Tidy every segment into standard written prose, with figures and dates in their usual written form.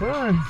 Fun.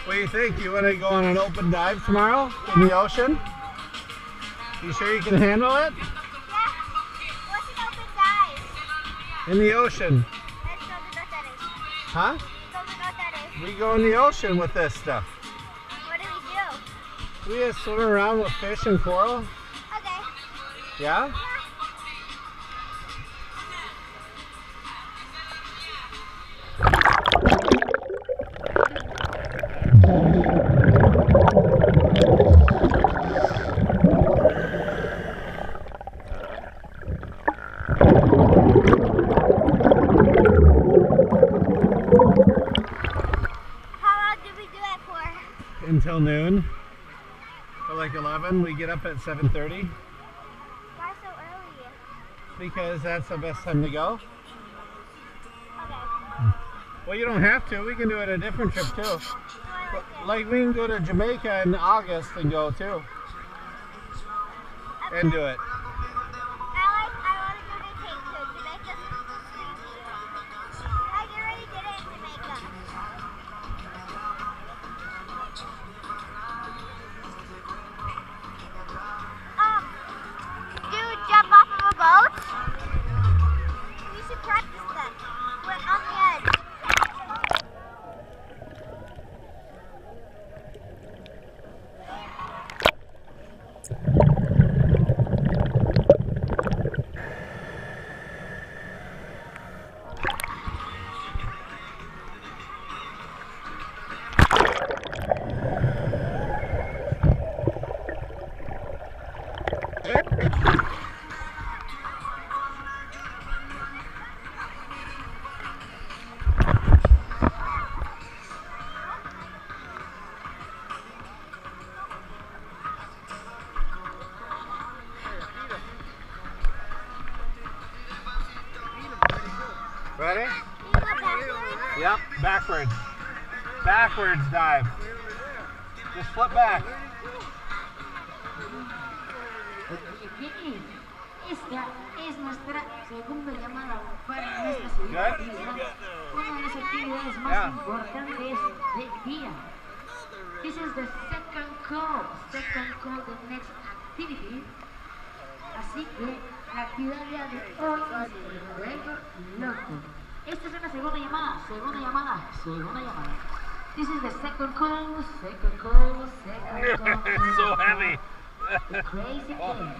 What do you think? You want to go on an open dive tomorrow in the ocean? You sure you can handle it? Yeah. What's an open dive? In the ocean. Let's go to know what that is. Huh? Let's go to know what that is. We go in the ocean with this stuff. What do we do? We just swim around with fish and coral. Okay. Yeah? Yeah. Until noon, or like 11. We get up at 7:30. Why so early? Because that's the best time to go. Okay. Well, you don't have to. We can do it a different trip too. No, I like it. Like we can go to Jamaica in August and go too, and do it. I want to go to Jamaica. I already did it in Jamaica. Dude, jump off of a boat? We should practice that. We're on the edge. Ready? Yep, backwards. Backwards dive. Just flip back. Esta es nuestra segunda llamada para nuestra segunda actividad. Una de las actividades más importantes del día. This is the second call the next activity. Así que la actividad de hoy es el loco. Esta es una segunda llamada. This is the second call. It's so heavy. The crazy thing.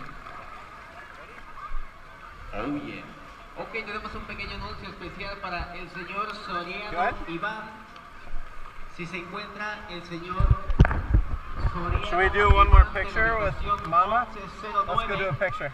Oh yeah. Ok, tenemos un pequeño anuncio especial para el señor Soriano Iván. Si se encuentra el señor Should we do one more picture with Mama? Let's go do a picture.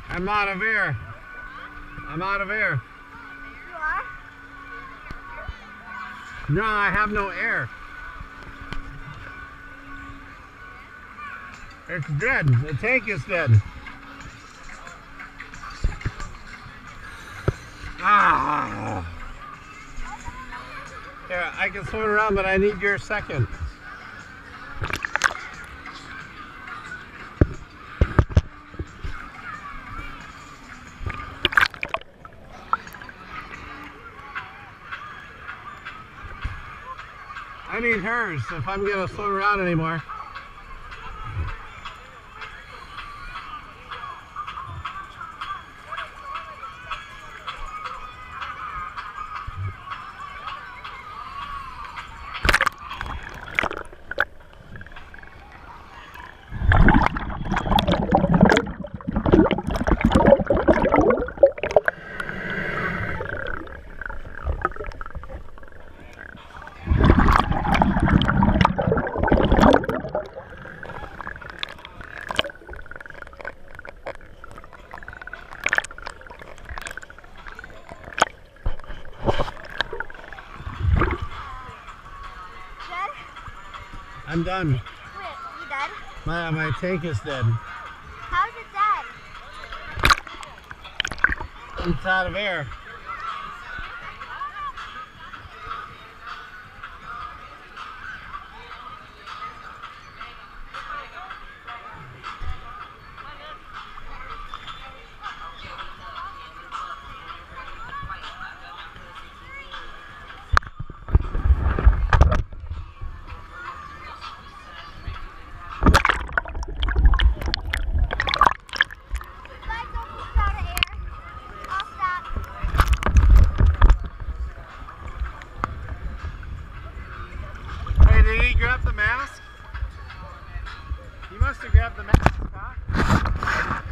I'm out of air. I'm out of air. You are? No, I have no air. It's dead. The tank is dead. Ah. Here, I can swim around, but I need your second. I need hers if I'm gonna swim around anymore. I'm done. Wait, you dead? My tank is dead. How is it dead? It's out of air. Did he grab the mask? He must have grabbed the mask, huh?